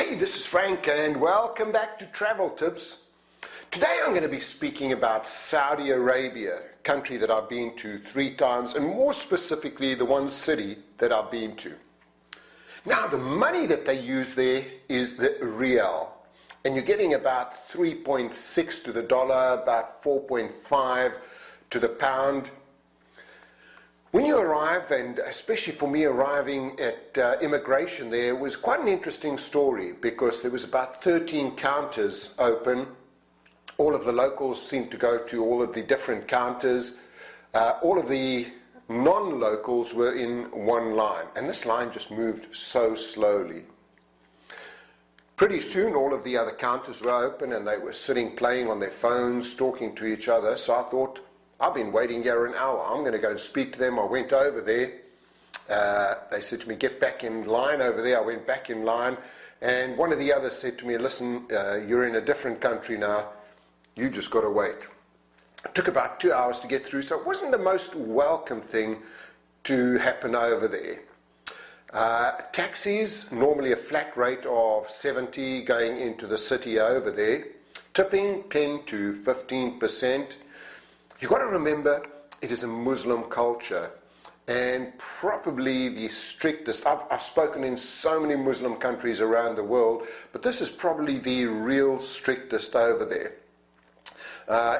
Hey, this is Frank and welcome back to Travel Tips. Today I'm going to be speaking about Saudi Arabia, a country that I've been to 3 times, and more specifically the one city that I've been to. Now, the money that they use there is the rial, and you're getting about 3.6 to the dollar, about 4.5 to the pound. When you arrive, and especially for me arriving at immigration there, was quite an interesting story because there was about 13 counters open. All of the locals seemed to go to all of the different counters. All of the non-locals were in one line, and this line just moved so slowly. Pretty soon all of the other counters were open and they were sitting playing on their phones, talking to each other, so I thought, I've been waiting here an hour. I'm going to go and speak to them. I went over there. They said to me, get back in line over there. I went back in line. And one of the others said to me, listen, you're in a different country now. You just got to wait. It took about 2 hours to get through, so it wasn't the most welcome thing to happen over there. Taxis, normally a flat rate of 70 going into the city over there. Tipping 10 to 15%. You've got to remember, it is a Muslim culture, and probably the strictest. I've spoken in so many Muslim countries around the world, but this is probably the real strictest over there.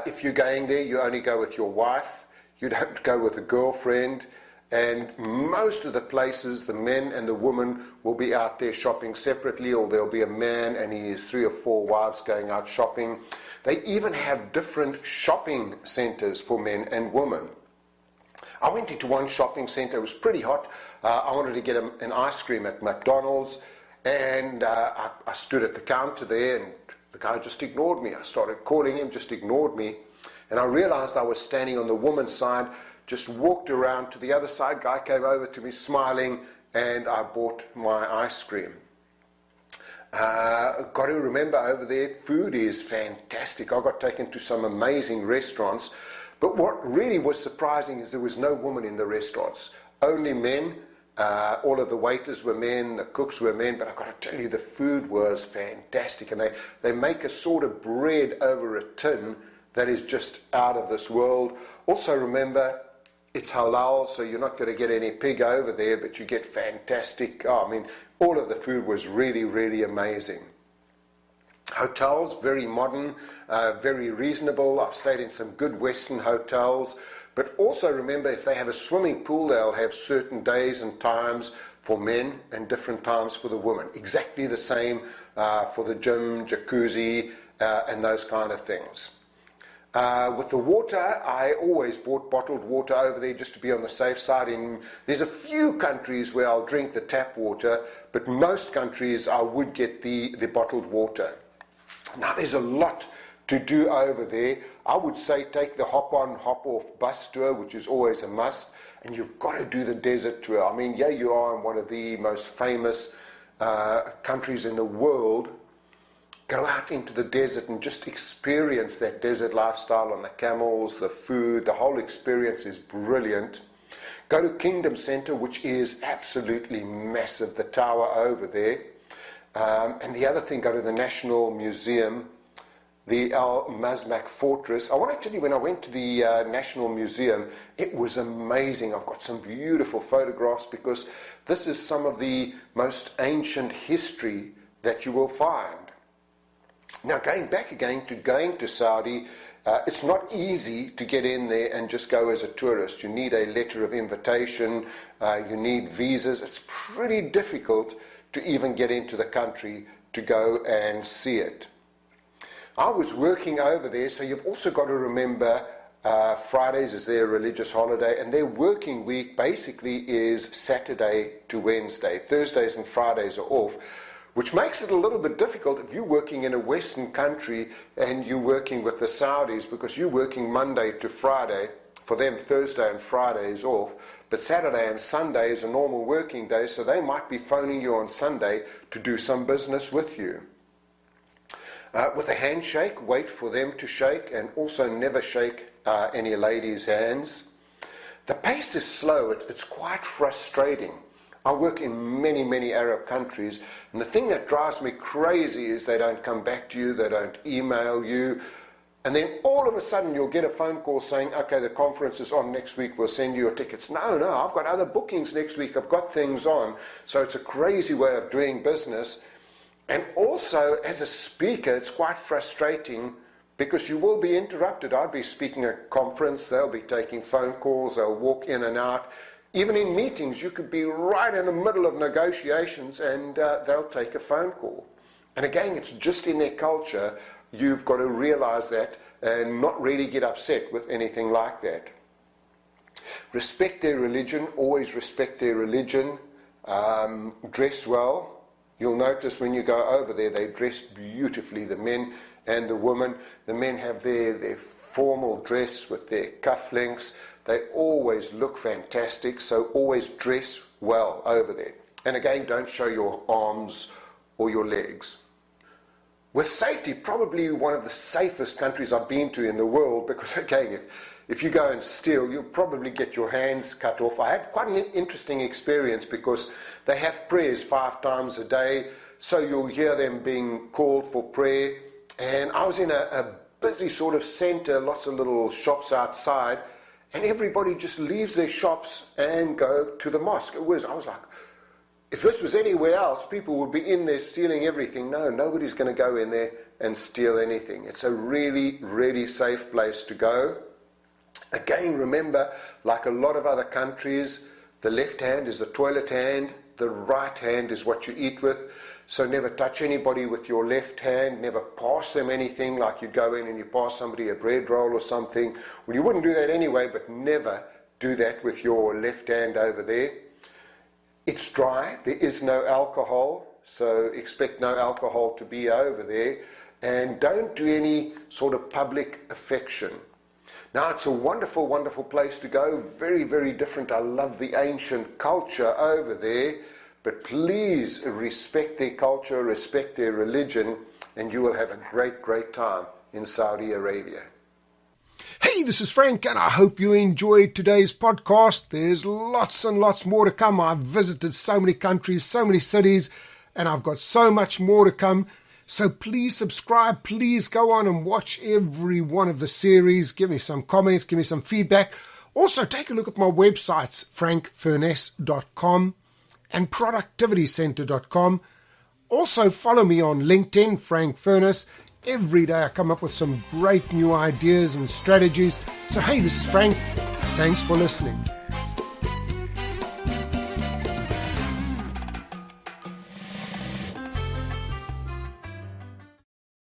If you're going there, you only go with your wife, you don't go with a girlfriend, and most of the places, the men and the women will be out there shopping separately, or there'll be a man and his 3 or 4 wives going out shopping. They even have different shopping centers for men and women. I went into one shopping center. It was pretty hot. I wanted to get an ice cream at McDonald's, and I stood at the counter there, and the guy just ignored me. I started calling him, just ignored me, and I realized I was standing on the woman's side, just walked around to the other side. Guy came over to me smiling, and I bought my ice cream. Got to remember over there, food is fantastic. I got taken to some amazing restaurants, but what really was surprising is there was no woman in the restaurants, only men. All of the waiters were men, the cooks were men, but I've got to tell you, the food was fantastic, and they make a sort of bread over a tin that is just out of this world. Also remember, it's halal, so you're not going to get any pig over there, but you get fantastic, all of the food was really, really amazing. Hotels, very modern, very reasonable. I've stayed in some good Western hotels, but also remember, if they have a swimming pool, they'll have certain days and times for men and different times for the women. Exactly the same for the gym, jacuzzi, and those kind of things. With the water, I always bought bottled water over there just to be on the safe side. There's a few countries where I'll drink the tap water, but most countries I would get the bottled water. Now, there's a lot to do over there. I would say take the hop-on, hop-off bus tour, which is always a must, and you've got to do the desert tour. Yeah, you are in one of the most famous countries in the world. Go out into the desert and just experience that desert lifestyle on the camels, the food, the whole experience is brilliant. Go to Kingdom Center, which is absolutely massive, the tower over there. And the other thing, go to the National Museum, the Al Mazmak Fortress. I want to tell you, when I went to the National Museum, it was amazing. I've got some beautiful photographs because this is some of the most ancient history that you will find. Now, going back again to Saudi, it's not easy to get in there and just go as a tourist. You need a letter of invitation, you need visas. It's pretty difficult to even get into the country to go and see it. I was working over there, so you've also got to remember Fridays is their religious holiday, and their working week basically is Saturday to Wednesday. Thursdays and Fridays are off, which makes it a little bit difficult if you're working in a Western country and you're working with the Saudis, because you're working Monday to Friday. For them, Thursday and Friday is off, but Saturday and Sunday is a normal working day, so they might be phoning you on Sunday to do some business with you. With a handshake, wait for them to shake, and also never shake any ladies' hands. The pace is slow, it's quite frustrating. I work in many, many Arab countries, and the thing that drives me crazy is they don't come back to you, they don't email you, and then all of a sudden you'll get a phone call saying, okay, the conference is on next week, we'll send you your tickets. No, I've got other bookings next week, I've got things on. So it's a crazy way of doing business. And also, as a speaker, it's quite frustrating because you will be interrupted. I'll be speaking at a conference, they'll be taking phone calls, they'll walk in and out. Even in meetings, you could be right in the middle of negotiations and they'll take a phone call. And again, it's just in their culture. You've got to realize that and not really get upset with anything like that. Respect their religion, always respect their religion. Dress well. You'll notice when you go over there, they dress beautifully, the men and the women. The men have their formal dress with their cufflinks. They always look fantastic, so always dress well over there. And again, don't show your arms or your legs. With safety, probably one of the safest countries I've been to in the world, because again, if you go and steal, you'll probably get your hands cut off. I had quite an interesting experience because they have prayers 5 times a day, so you'll hear them being called for prayer. And I was in a busy sort of center, lots of little shops outside, and everybody just leaves their shops and go to the mosque. I was like, if this was anywhere else, people would be in there stealing everything. No, nobody's going to go in there and steal anything. It's a really, really safe place to go. Again, remember, like a lot of other countries, the left hand is the toilet hand, the right hand is what you eat with. So never touch anybody with your left hand, never pass them anything, like you'd go in and you pass somebody a bread roll or something. Well, you wouldn't do that anyway, but never do that with your left hand over there. It's dry, there is no alcohol, so expect no alcohol to be over there, and don't do any sort of public affection. Now, it's a wonderful, wonderful place to go, very, very different. I love the ancient culture over there, but please respect their culture, respect their religion, and you will have a great, great time in Saudi Arabia. Hey, this is Frank, and I hope you enjoyed today's podcast. There's lots and lots more to come. I've visited so many countries, so many cities, and I've got so much more to come. So please subscribe. Please go on and watch every one of the series. Give me some comments. Give me some feedback. Also, take a look at my websites, frankfurness.com and productivitycenter.com. Also, follow me on LinkedIn, Frank Furness. Every day I come up with some great new ideas and strategies. So hey, this is Frank. Thanks for listening.